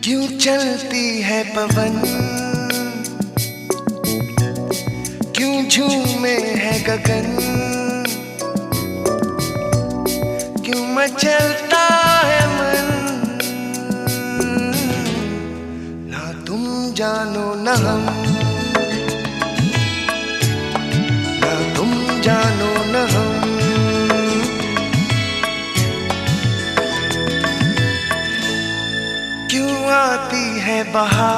क्यों चलती है पवन, क्यों झूमे है गगन, क्यों मचलता है मन। ना तुम जानो न हम, ना तुम जानो न हम। क्यों आती है बहार,